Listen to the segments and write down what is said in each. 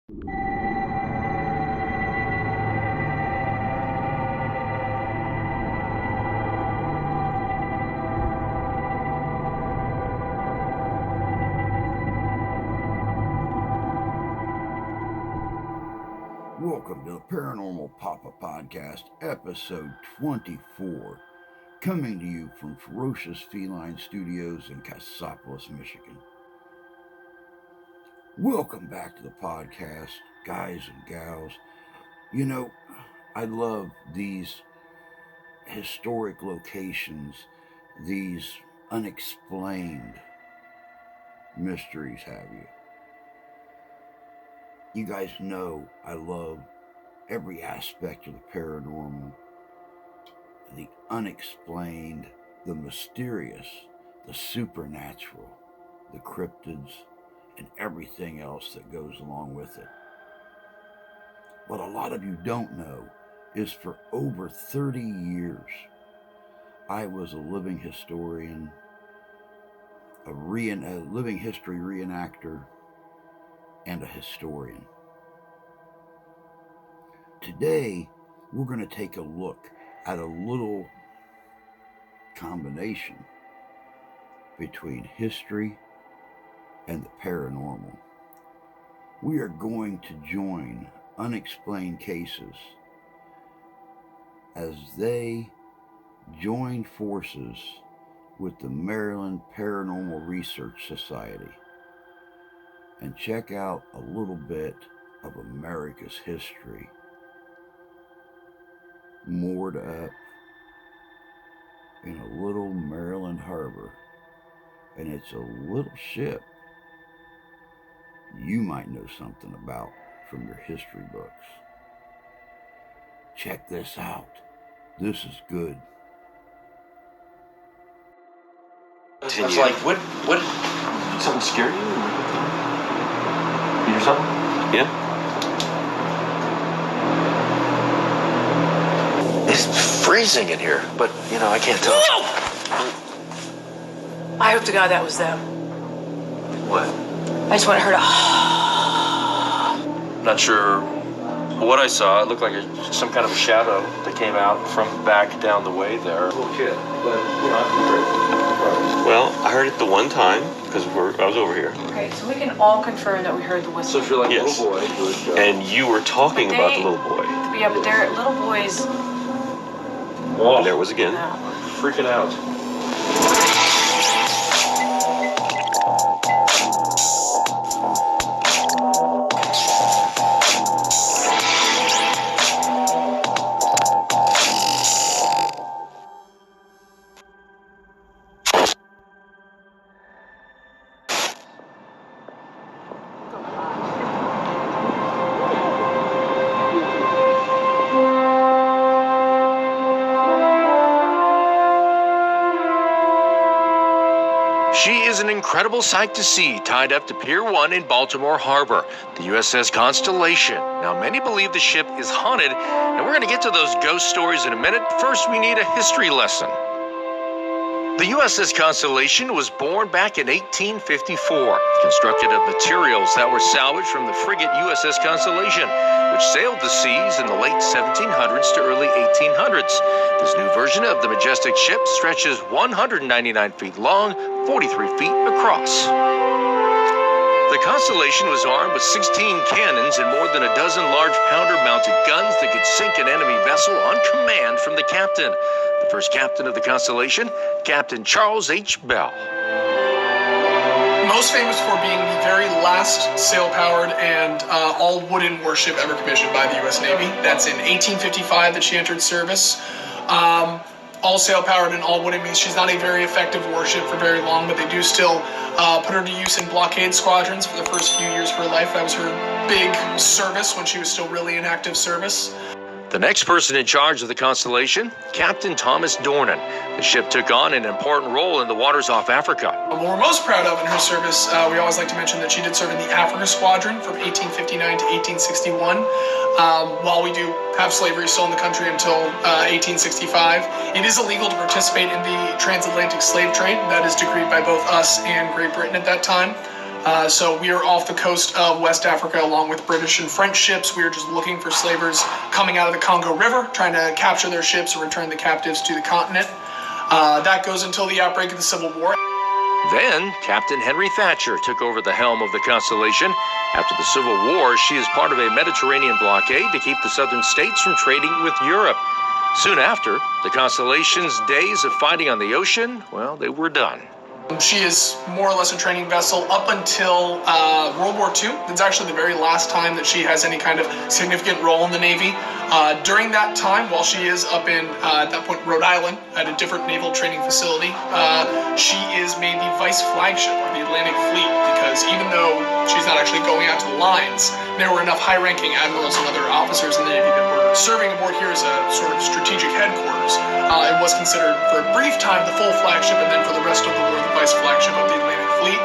Welcome to the Paranormal Papa Podcast, episode 24, coming to you from Ferocious Feline Studios in Cassopolis, Michigan. Welcome back to the podcast, guys and gals. You know, I love these historic locations, these unexplained mysteries, have you. You guys know I love every aspect of the paranormal, the unexplained, the mysterious, the supernatural, the cryptids, and everything else that goes along with it. What a lot of you don't know is for over 30 years, I was a living historian, a living history reenactor, and a historian. Today, we're going to take a look at a little combination between history and the paranormal. We are going to join unexplained cases as they join forces with the Maryland Paranormal Research Society and check out a little bit of America's history. Moored up in a little Maryland harbor, and it's a little ship you might know something about from your history books. Check this out. This is good. I was like, what? Something scared you? You hear something? Yeah. It's freezing in here, but, I can't tell. No! I hope to God that was them. What? I just want to hear Not sure what I saw. It looked like some kind of a shadow that came out from back down the way there. Oh, shit. But, well, I heard it the one time, because I was over here. Okay, so we can all confirm that we heard the whistle. So if you're like a little boy, and you were talking about the little boy. Yeah, but they're little boys. Oh, and there it was again. No. Freaking out. She is an incredible sight to see, tied up to Pier 1 in Baltimore Harbor, the USS Constellation. Now, many believe the ship is haunted, and we're going to get to those ghost stories in a minute. First, we need a history lesson. The USS Constellation was born back in 1854, constructed of materials that were salvaged from the frigate USS Constellation, which sailed the seas in the late 1700s to early 1800s. This new version of the majestic ship stretches 199 feet long, 43 feet across. The Constellation was armed with 16 cannons and more than a dozen large pounder-mounted guns that could sink an enemy vessel on command from the captain. The first captain of the Constellation, Captain Charles H. Bell. Most famous for being the very last sail-powered and all-wooden warship ever commissioned by the U.S. Navy. That's in 1855 that she entered service. All sail-powered and all wooden means she's not a very effective warship for very long, but they do still put her to use in blockade squadrons for the first few years of her life. That was her big service when she was still really in active service. The next person in charge of the Constellation, Captain Thomas Dornan. The ship took on an important role in the waters off Africa. What we're most proud of in her service, we always like to mention that she did serve in the Africa Squadron from 1859 to 1861. While we do have slavery still in the country until 1865, it is illegal to participate in the transatlantic slave trade that is decreed by both us and Great Britain at that time. So we are off the coast of West Africa along with British and French ships. We are just looking for slavers coming out of the Congo River, trying to capture their ships and return the captives to the continent. That goes until the outbreak of the Civil War. Then, Captain Henry Thatcher took over the helm of the Constellation. After the Civil War, she is part of a Mediterranean blockade to keep the southern states from trading with Europe. Soon after, the Constellation's days of fighting on the ocean, well, they were done. She is more or less a training vessel up until World War II. It's actually the very last time that she has any kind of significant role in the Navy. During that time, while she is up in, at that point, Rhode Island, at a different naval training facility, she is made the vice flagship of the Atlantic Fleet, because even though she's not actually going out to the lines, there were enough high-ranking admirals and other officers in the Navy that were serving aboard here as a sort of strategic headquarters. It was considered for a brief time the full flagship, and then for the rest of the war, the vice flagship of the Atlantic Fleet.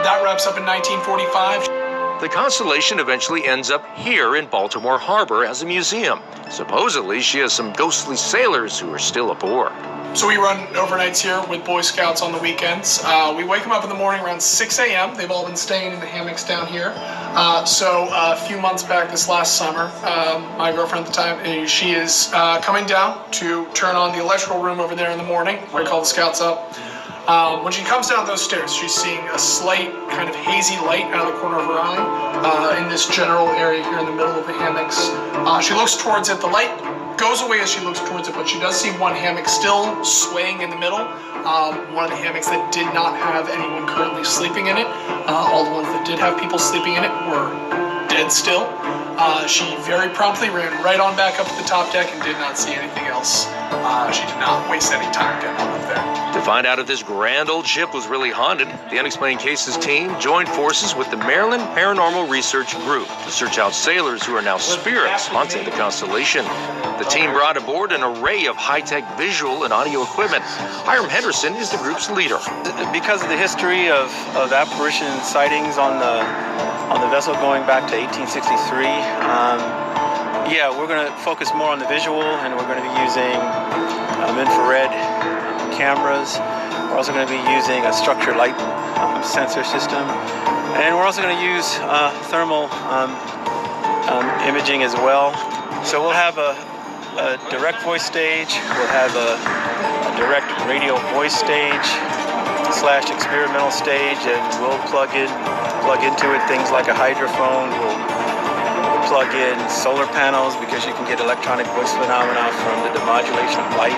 That wraps up in 1945. The Constellation eventually ends up here in Baltimore Harbor as a museum. Supposedly, she has some ghostly sailors who are still aboard. So we run overnights here with Boy Scouts on the weekends. We wake them up in the morning around 6 a.m. They've all been staying in the hammocks down here. So a few months back this last summer, my girlfriend at the time, she is coming down to turn on the electrical room over there in the morning. We call the Scouts up. When she comes down those stairs, she's seeing a slight kind of hazy light out of the corner of her eye in this general area here in the middle of the hammocks. She looks towards it. The light goes away as she looks towards it, but she does see one hammock still swaying in the middle. One of the hammocks that did not have anyone currently sleeping in it. All the ones that did have people sleeping in it were dead still. She very promptly ran right on back up to the top deck and did not see anything else. She did not waste any time getting on up there. To find out if this grand old ship was really haunted, the Unexplained Cases team joined forces with the Maryland Paranormal Research Group to search out sailors who are now spirits haunting the Constellation. The team brought aboard an array of high-tech visual and audio equipment. Hiram Henderson is the group's leader. Because of the history of apparition sightings on the vessel going back to 1863, yeah, we're going to focus more on the visual, and we're going to be using infrared cameras. We're also going to be using a structured light sensor system, and we're also going to use thermal imaging as well. So we'll have a direct voice stage, we'll have a direct radio voice stage / experimental stage, and we'll plug into it things like a hydrophone. We'll plug in solar panels, because you can get electronic voice phenomena from the demodulation of light.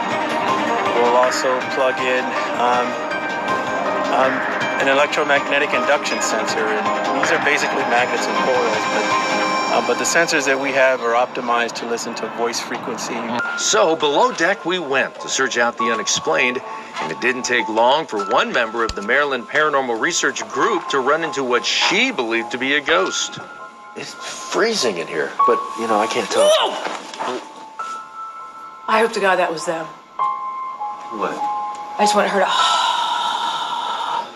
We'll also plug in an electromagnetic induction sensor, and these are basically magnets and coils, but the sensors that we have are optimized to listen to voice frequency. So below deck we went to search out the unexplained, and it didn't take long for one member of the Maryland Paranormal Research Group to run into what she believed to be a ghost. It's freezing in here, but, I can't tell. I hope to God that was them. What? I just want her to.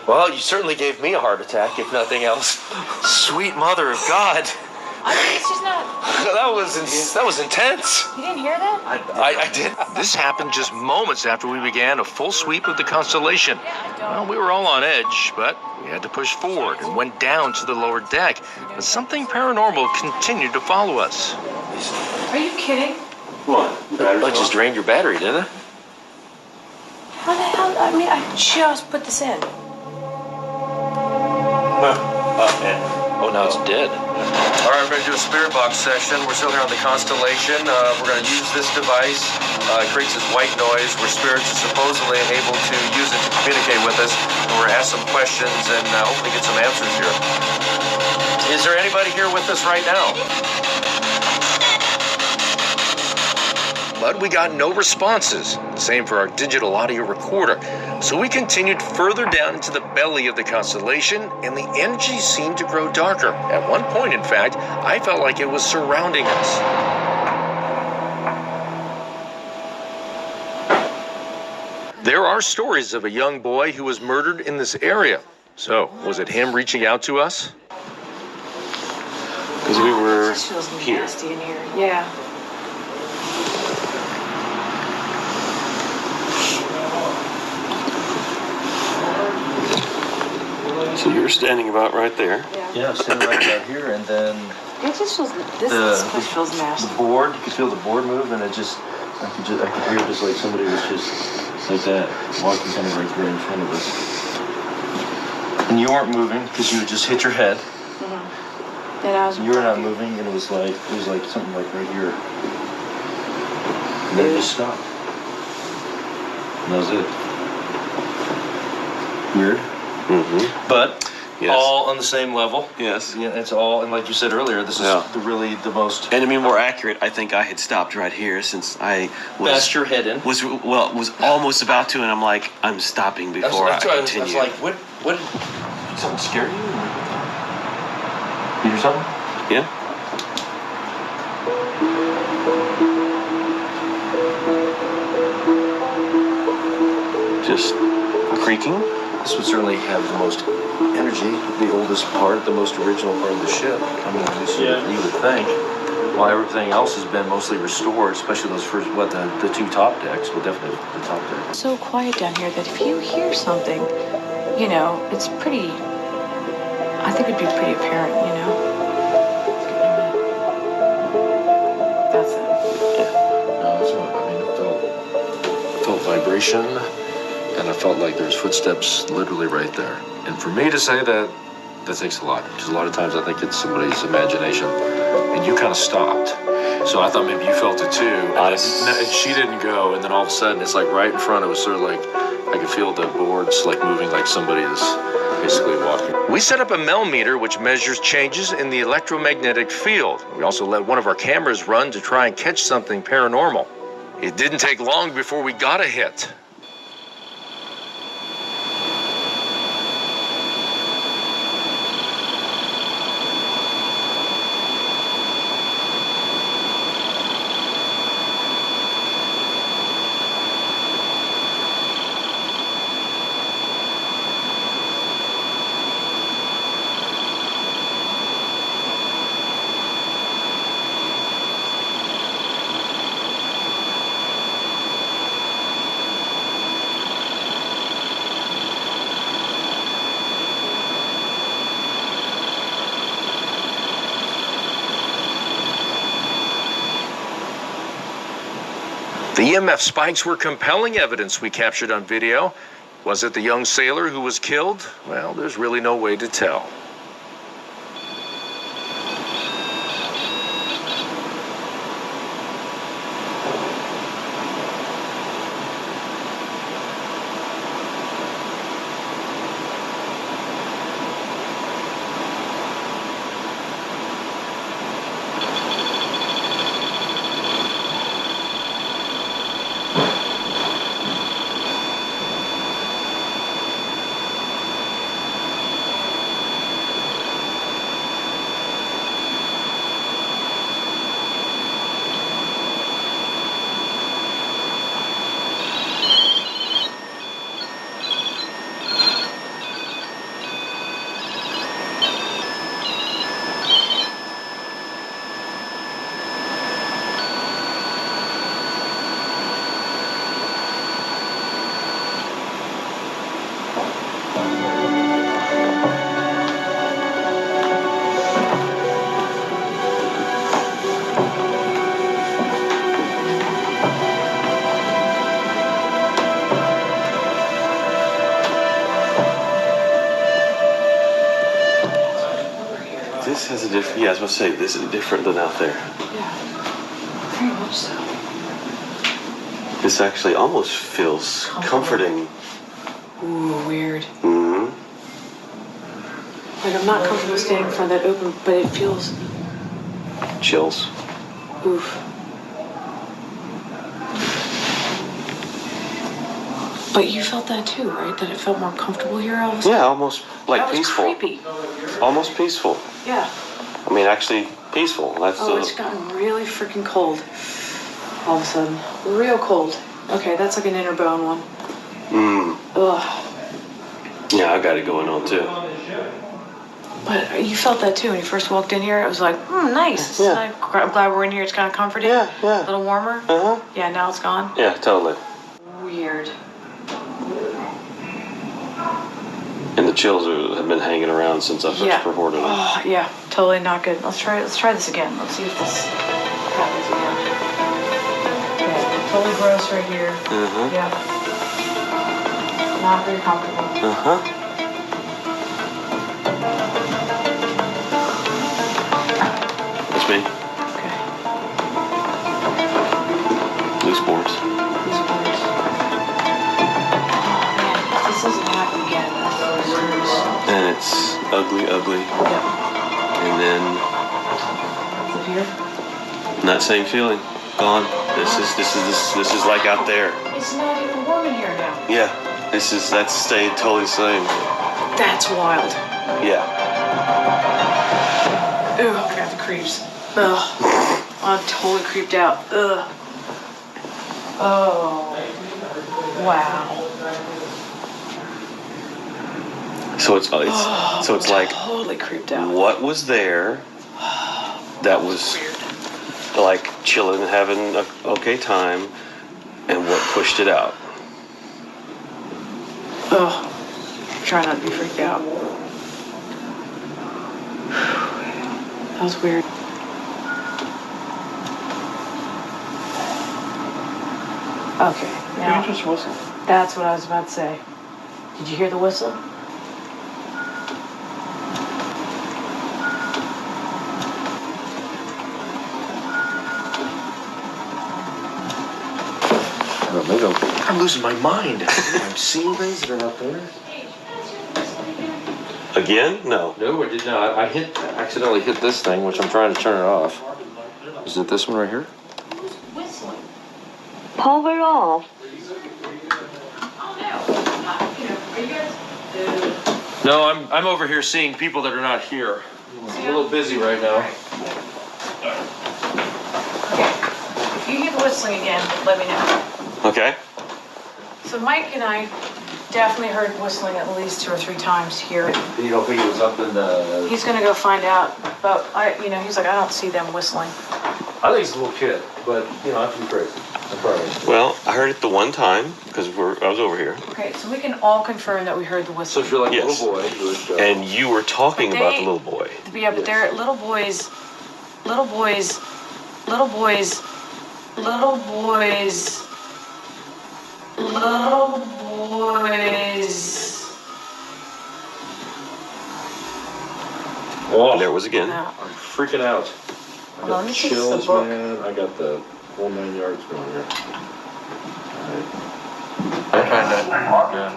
Well, you certainly gave me a heart attack, if nothing else. Sweet mother of God. I mean, it's just not. That was intense. You didn't hear that? I did. This happened just moments after we began a full sweep of the Constellation. Well, we were all on edge, but we had to push forward and went down to the lower deck. But something paranormal continued to follow us. Are you kidding? What? I just drained your battery, didn't I? How the hell? I mean, I just put this in. Oh, now it's dead. All right, we're going to do a spirit box session. We're still here on the Constellation. We're going to use this device. It creates this white noise where spirits are supposedly able to use it to communicate with us. And we're going to ask some questions and hopefully get some answers here. Is there anybody here with us right now? But we got no responses. Same for our digital audio recorder. So we continued further down into the belly of the Constellation, and the energy seemed to grow darker. At one point, in fact, I felt like it was surrounding us. There are stories of a young boy who was murdered in this area. So, was it him reaching out to us? Because we were It just feels here. nasty in here. Yeah. So you're standing about right there. Yeah, sitting right about here, and then It just feels. This place feels nasty. the board. You could feel the board move, and I could hear just like somebody was just like that walking kind of right there in front of us. And you weren't moving because you had just hit your head. And I was. You were not moving, and it was like something like right here. And then it just stopped. And that was it. Weird. Mm-hmm. But Yes. all on the same level. Yes. Yeah, it's all, and like you said earlier, this is really the most. And to be more accurate, I think I had stopped right here since I Bashed your head in. was almost about to, and I'm like, I'm stopping before I continue. I was like, what? Something scared you? You hear something? Yeah. Just creaking. This would certainly have the most energy, the oldest part, the most original part of the ship. I mean, you would think. While everything else has been mostly restored, especially those first, the two top decks, well, definitely the top deck. It's so quiet down here that if you hear something, you know, it's pretty. I think it'd be pretty apparent, you know. That's it. No, that's what, I mean, I felt vibration, and I felt like there's footsteps literally right there. And for me to say that takes a lot, because a lot of times I think it's somebody's imagination. And you kind of stopped. So I thought maybe you felt it too. And she didn't go, and then all of a sudden it's like right in front. It was sort of like I could feel the boards like moving, like somebody is basically walking. We set up a meter which measures changes in the electromagnetic field. We also let one of our cameras run to try and catch something paranormal. It didn't take long before we got a hit. The EMF spikes were compelling evidence we captured on video. Was it the young sailor who was killed? Well, there's really no way to tell. This has a different. Yeah, I was going to say this is different than out there. Yeah, very much so. This actually almost feels comforting. Ooh, weird. Mm-hmm. Like I'm not comfortable standing in front of that open, but it feels. Chills. Oof. But you felt that too, right? That it felt more comfortable here all of a sudden? Yeah, almost like that was peaceful. Creepy. Almost peaceful. Yeah. I mean, actually peaceful. That's It's gotten really freaking cold. All of a sudden. Real cold. Okay, that's like an inner bone one. Ugh. Yeah, I got it going on too. But you felt that too when you first walked in here. It was like, nice. Yeah. I'm glad we're in here. It's kind of comforting. Yeah, yeah. A little warmer. Uh-huh. Yeah, now it's gone. Yeah, totally. Weird. And the chills have been hanging around since I first reported it. Oh, yeah, totally not good. Let's try this again. Let's see if this happens again. Okay, totally gross right here. Yeah. Not very comfortable. That's me. Okay. Loose boards. These boards. Oh, man, this doesn't happen again. And it's ugly. Yep. And then Is it here? that same feeling. Gone. This is like out there. It's not even warm in here now. Yeah. That's stayed totally the same. That's wild. Yeah. Ugh, I got the creeps. Ugh. I'm totally creeped out. Ugh. Oh. Wow. So it's like Totally creeped out. what was there that was like chilling and having a okay time, and what pushed it out. Ugh. Try not to be freaked out. That was weird. Okay, now. You just whistle. That's what I was about to say. Did you hear the whistle? Maybe I'm losing my mind. I'm seeing things that are not there. again? No. No, I did not. I accidentally hit this thing, which I'm trying to turn it off. Is it this one right here? Whistling. Pull it off. Oh, no. Are you guys? No, I'm over here seeing people that are not here. I'm a little busy right now. Okay. If you hear the whistling again, let me know. Okay. So Mike and I definitely heard whistling at least 2 or 3 times here. You don't think it was up in the... He's gonna go find out, but he's like, I don't see them whistling. I think it's a little kid, but, I have to be crazy. I'm probably... Well, I heard it the one time because I was over here. Okay, so we can all confirm that we heard the So whistling. if you're like Yes. a little boy, you would... And you were talking But about they- the little boy. Yeah, but they're little boys. Little boys. Little boys. Little boys. Little boys. Oh, There it was again. No. I'm freaking out. I Hold on, let got me see chills, the book. man. I got the whole 9 yards going here. I'm trying to... Yeah.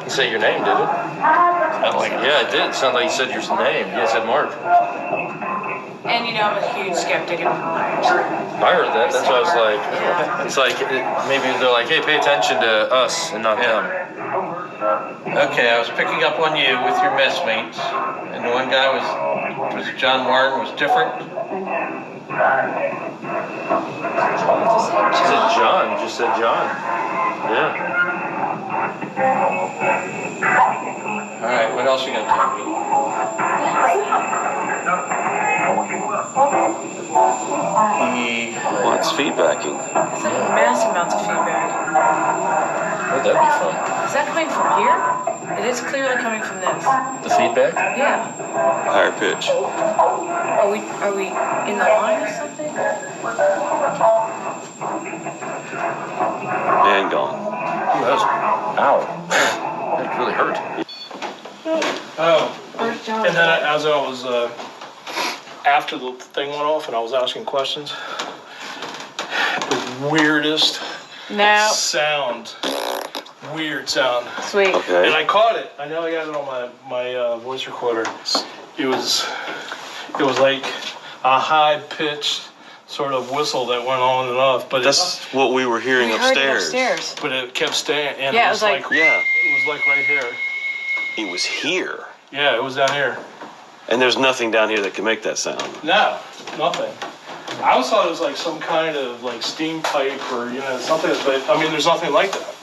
You say your name, did it? Sounded like it. Yeah, it did. Sound like you said your name. Yeah, it said Mark. And I'm a huge skeptic. I heard that. That's why I was like... Yeah. It's like, maybe they're like, hey, pay attention to us and not them. Okay, I was picking up on you with your messmates, and the one guy was John Martin, was different. You said John. You just said John. Yeah. All right, what else you gonna tell me? Well, it's feedbacking. It's like massive amounts of feedback. Would that be fun? Is that coming from here? It is clearly coming from this. The feedback? Yeah. Higher pitch. Are we in the line or something? And gone. Ooh, that was... Ow. That really hurt. Oh, Where's John? and then as I was, after the thing went off and I was asking questions, the weirdest No. sound. Weird sound. Sweet. Okay. And I caught it. I know I got it on my voice recorder. It was like a high-pitched sort of whistle that went on and off, but That's what we were hearing We heard it upstairs. upstairs. but it kept staying. And Yeah, it was like Yeah. it was like right here. It was here. Yeah, it was down here. And there's nothing down here that can make that sound. No, nothing. I always thought it was like some kind of like steam pipe or something, but I mean, there's nothing like that.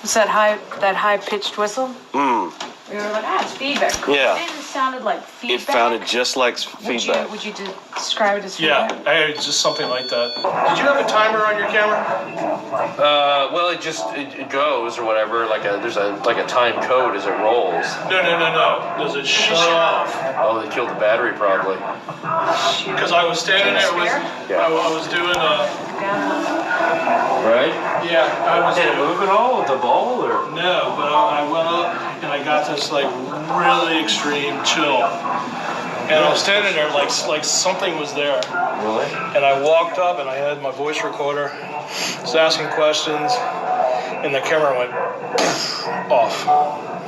Was that high pitched whistle? Hmm. We were like, it's feedback. Yeah. It is sounded like feedback? It sounded just like feedback. Would you describe it as Yeah, feedback? just something like that. Did you have a timer on your camera? Well, it goes or whatever. There's a time code as it rolls. No. Does it shut off? Oh, they killed the battery probably. Because I was standing there, I was doing Right? yeah, I was. Did it move at all with the ball or? No, but I went up and I got this like really extreme chill. And I was standing there like something was there. Really? And I walked up and I had my voice recorder, was asking questions, and the camera went off.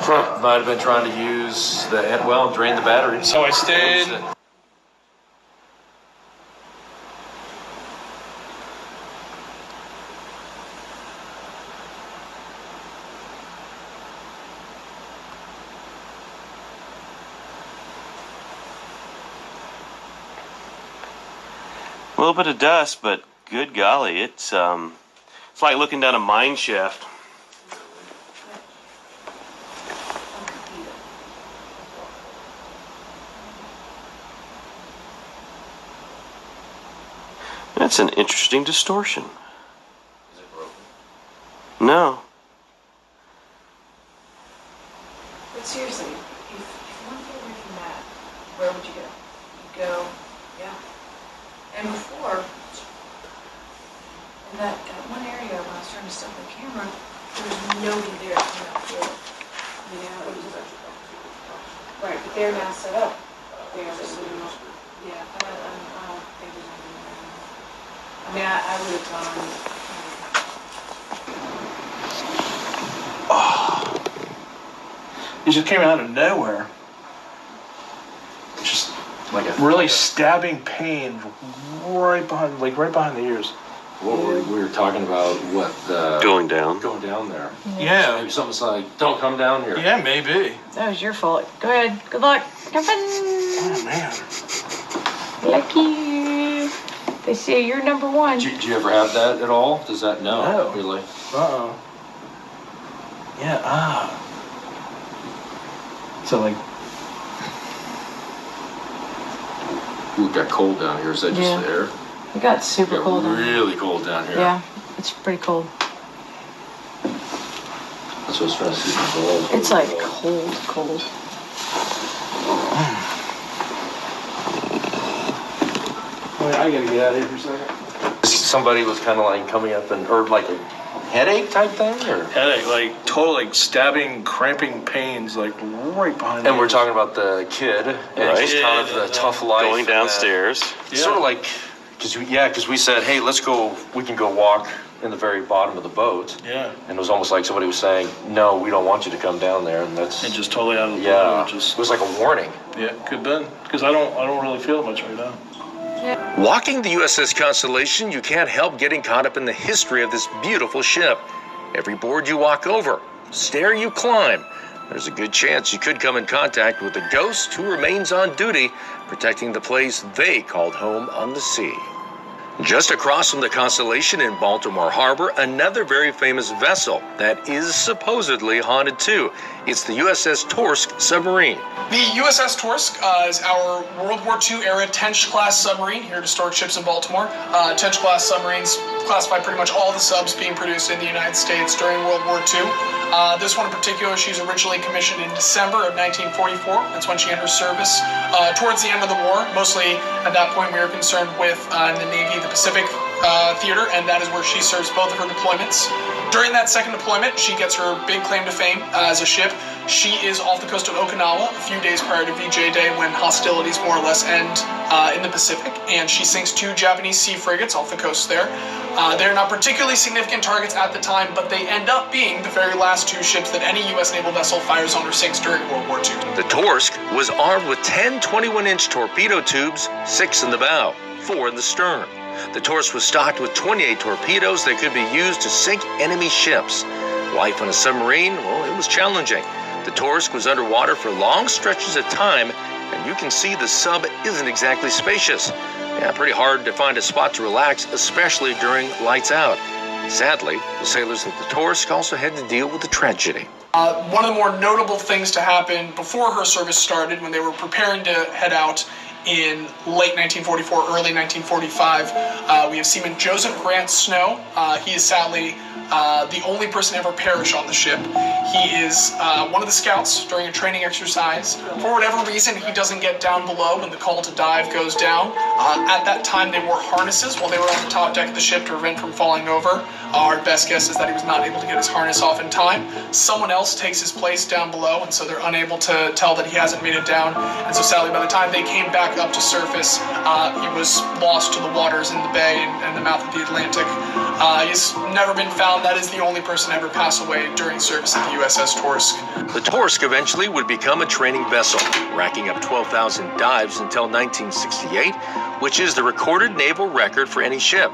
Huh. Might have been trying to use drain the battery. So I stayed. A little bit of dust, but good golly, it's like looking down a mine shaft. That's an interesting distortion. Is it broken? No. But seriously, if you want to get away from that, where would you go? You'd go, yeah. And before, in that one area when I was trying to set the camera, there was nobody there on that floor. You know, it was right, but they're now set up there, so yeah, I don't think there's anything there. I mean, I would have gone. It just came out of nowhere. Just Like a really stabbing pain right behind the ears. What we were talking about? Going down. Going down there. Yeah. Maybe something's like, don't come down here. Yeah, maybe. That was your fault. Go ahead. Good luck. Have fun. Oh man. Lucky. They say you're number one. Did you ever have that at all? Does that No. Really? Uh-oh. Yeah. So like. Ooh, it got cold down here. Is that just Yeah. the air? It got super It got cold. down here. really cold down here. Yeah, it's pretty cold. That's what I was trying to see. The balls. It's like cold. Wait, I gotta get out of here for a second. Somebody was kind of like coming up or like a headache type thing, or? Headache, like total like stabbing, cramping pains, like right behind. And we're talking about the kid, and Right. just kind of the tough life. Going downstairs. Sort of like, because we said, hey, we can go walk in the very bottom of the boat. Yeah. And it was almost like somebody was saying, no, we don't want you to come down there, and that's. And just totally out of the blue. Yeah. Just It was like a warning. yeah, could been because I don't really feel it much right now. Walking the USS Constellation, you can't help getting caught up in the history of this beautiful ship. Every board you walk over, stair you climb, there's a good chance you could come in contact with a ghost who remains on duty, protecting the place they called home on the sea. Just across from the Constellation in Baltimore Harbor, another very famous vessel that is supposedly haunted too. It's the USS Torsk submarine. The USS Torsk is our World War II era Tench-class submarine here to store ships in Baltimore. Tench-class submarines classify pretty much all the subs being produced in the United States during World War II. This one in particular, she was originally commissioned in December of 1944. That's when she entered service. Towards the end of the war, mostly at that point we were concerned with in the Navy, the Pacific Theater, and that is where she serves both of her deployments. During that second deployment, she gets her big claim to fame as a ship. She is off the coast of Okinawa a few days prior to VJ Day when hostilities more or less end in the Pacific, and she sinks 2 Japanese sea frigates off the coast there. They're not particularly significant targets at the time, but they end up being the very last 2 ships that any U.S. naval vessel fires on or sinks during World War II. The Torsk was armed with 10 21-inch torpedo tubes, 6 in the bow, 4 in the stern. The Torsk was stocked with 28 torpedoes that could be used to sink enemy ships. Life on a submarine, well, it was challenging. The Torsk was underwater for long stretches of time, and you can see the sub isn't exactly spacious. Yeah, pretty hard to find a spot to relax, especially during lights out. Sadly, the sailors of the Torsk also had to deal with the tragedy. One of the more notable things to happen before her service started, when they were preparing to head out in late 1944, early 1945, we have Seaman Joseph Grant Snow. He is sadly the only person to ever perish on the ship. He is one of the scouts during a training exercise. For whatever reason, he doesn't get down below when the call to dive goes down. At that time, they wore harnesses while they were on the top deck of the ship to prevent from falling over. Our best guess is that he was not able to get his harness off in time. Someone else takes his place down below, and so they're unable to tell that he hasn't made it down. And so sadly, by the time they came back up to surface, he was lost to the waters in the bay and the mouth of the Atlantic. He's never been found. That is the only person to ever pass away during service at the USS Torsk. The Torsk eventually would become a training vessel, racking up 12,000 dives until 1968, which is the recorded naval record for any ship.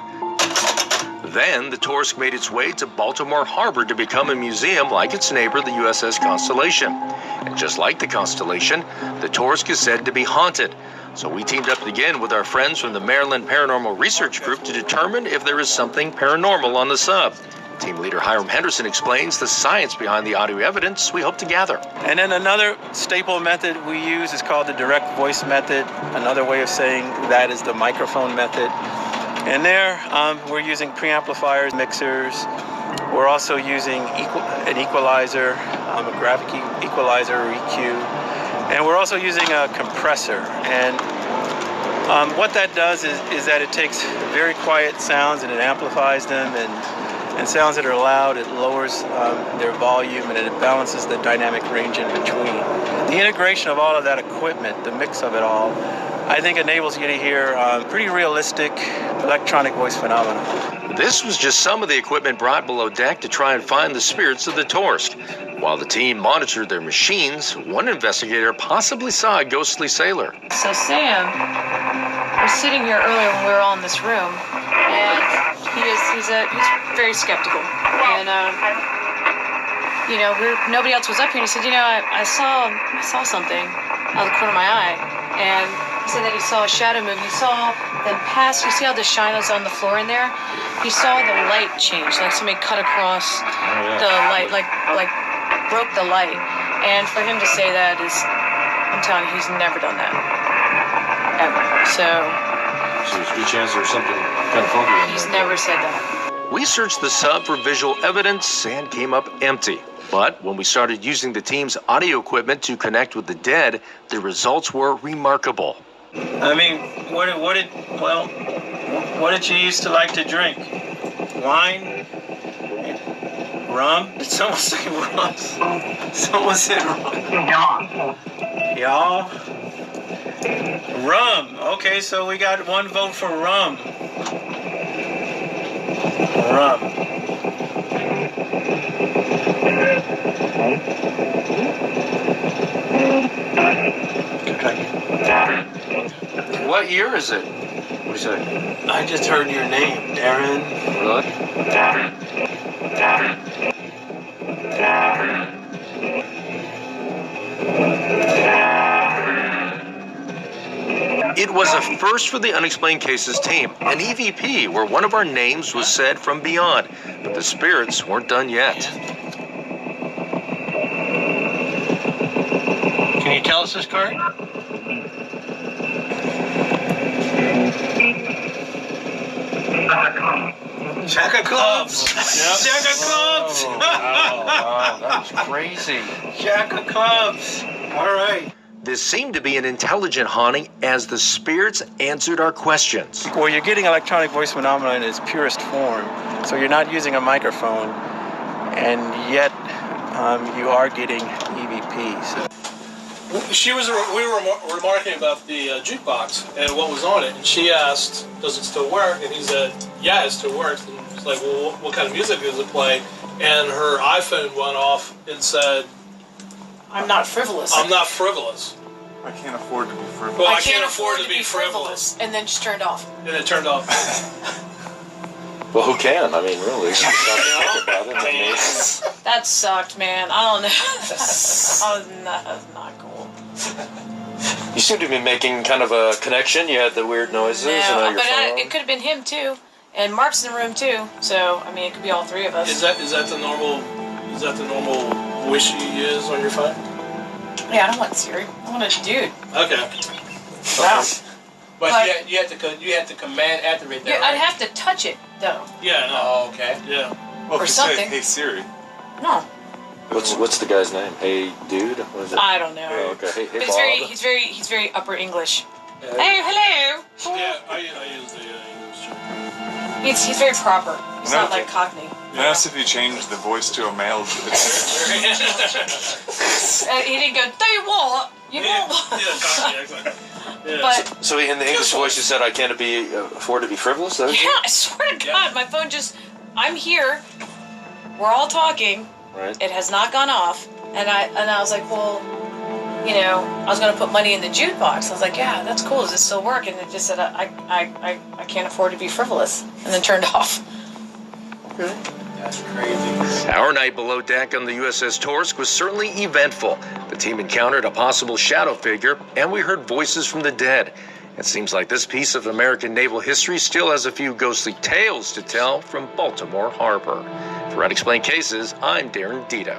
Then, the Torsk made its way to Baltimore Harbor to become a museum like its neighbor, the USS Constellation. And just like the Constellation, the Torsk is said to be haunted. So we teamed up again with our friends from the Maryland Paranormal Research Group to determine if there is something paranormal on the sub. Team leader Hiram Henderson explains the science behind the audio evidence we hope to gather. And then another staple method we use is called the direct voice method. Another way of saying that is the microphone method. And there, we're using preamplifiers, mixers. We're also using an equalizer, a graphic equalizer, or EQ. And we're also using a compressor. And what that does is that it takes very quiet sounds and it amplifies them, and sounds that are loud, it lowers their volume, and it balances the dynamic range in between. The integration of all of that equipment, the mix of it all, I think enables you to hear pretty realistic electronic voice phenomena. This was just some of the equipment brought below deck to try and find the spirits of the Torsk. While the team monitored their machines, one investigator possibly saw a ghostly sailor. So Sam was sitting here earlier when we were all in this room, and he's very skeptical. And nobody else was up here. And he said, I saw something out of the corner of my eye, and he said that he saw a shadow move. He saw them pass. You see how the shine is on the floor in there? He saw the light change, like somebody cut across the light, like broke the light. And for him to say that is, I'm telling you, he's never done that. Ever. So there's a good chance there's something kind of funky in there. He's never said that. We searched the sub for visual evidence and came up empty. But when we started using the team's audio equipment to connect with the dead, the results were remarkable. I mean, what did you used to like to drink? Wine? Rum? Did someone say rum? Someone said rum. Y'all? Rum. Okay, so we got one vote for rum. Rum. What year is it? What do you say? I just heard your name, Darren. Really? It was a first for the Unexplained Cases team, an EVP where one of our names was said from beyond, but the spirits weren't done yet. Can you tell us this card? Jack of clubs. Yep. Jack of clubs. Oh, wow, that was crazy. Jack of clubs. All right. This seemed to be an intelligent haunting as the spirits answered our questions. Well, you're getting electronic voice phenomena in its purest form, so you're not using a microphone, and yet you are getting EVP. So. We were remarking about the jukebox and what was on it, and she asked, "Does it still work?" And he said, "Yeah, it still works." And it's like, "Well, what kind of music does it play?" And her iPhone went off and said, I'm not frivolous. "I'm not frivolous." I can't afford to be frivolous. Well, I can't afford to be frivolous. And then just turned off. And it turned off. Well, who can? I mean, really. Think about it. I mean, That sucked, man. I don't know. That was not cool. you seem to be making kind of a connection. You had the weird noises and No, your but phone. it could have been him too, and Mark's in the room too. So I mean, it could be all three of us. Is that the normal wish you use on your phone? Yeah, I don't want Siri. I want a dude. Okay. Wow. But you have to command activate that. Yeah, I'd Right? have to touch it though. Yeah, no. Oh, okay. Yeah. Well, Or if you say, something. hey Siri. No, What's the guy's name? Hey, dude. What is it? I don't know. Oh, okay. Hey, But Bob. he's very upper English. Yeah. Hey, hello. Yeah, I use the English term. He's very proper. He's not Okay. like Cockney. Then ask if you change the voice to a male. He didn't go, tell you what, you know what? Cockney accent. Yeah. But So in the English voice, you said, "I can't afford to be frivolous." That was yeah, I swear to God, my phone just, I'm here, we're all talking, right. it has not gone off, and I was like, well, you know, I was gonna put money in the jukebox. I was like, yeah, that's cool. Does it still work? And it just said, I can't afford to be frivolous, and then turned off. Really? That's crazy. Our night below deck on the USS Torsk was certainly eventful. The team encountered a possible shadow figure, and we heard voices from the dead. It seems like this piece of American naval history still has a few ghostly tales to tell from Baltimore Harbor. For Unexplained Cases, I'm Darren Dito.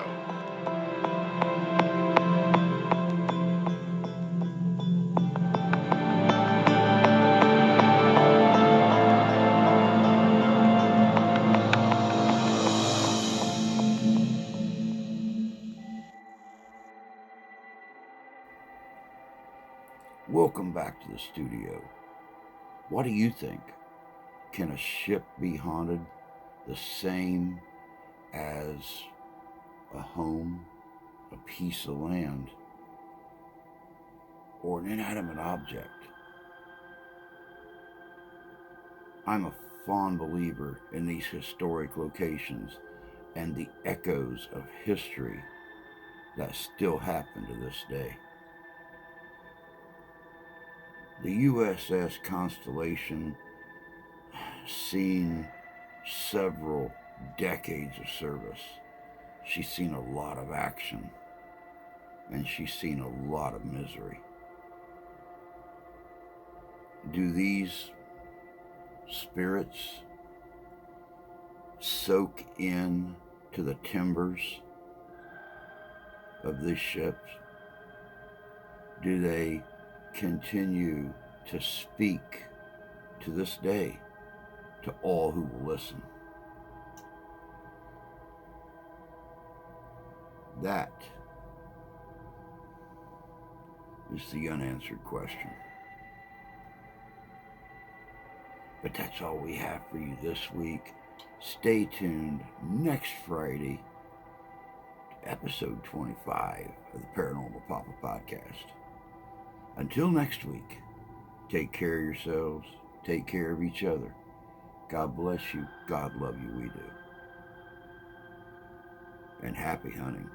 Welcome back to the studio. What do you think? Can a ship be haunted the same as a home, a piece of land, or an inanimate object? I'm a fond believer in these historic locations and the echoes of history that still happen to this day. The USS Constellation has seen several decades of service. She's seen a lot of action, and she's seen a lot of misery. Do these spirits soak in to the timbers of this ship? Do they continue to speak to this day to all who will listen? That is the unanswered question. But that's all we have for you this week. Stay tuned next Friday to episode 25 of the Paranormal Papa Podcast. Until next week, take care of yourselves, take care of each other. God bless you, God love you, we do. And happy hunting.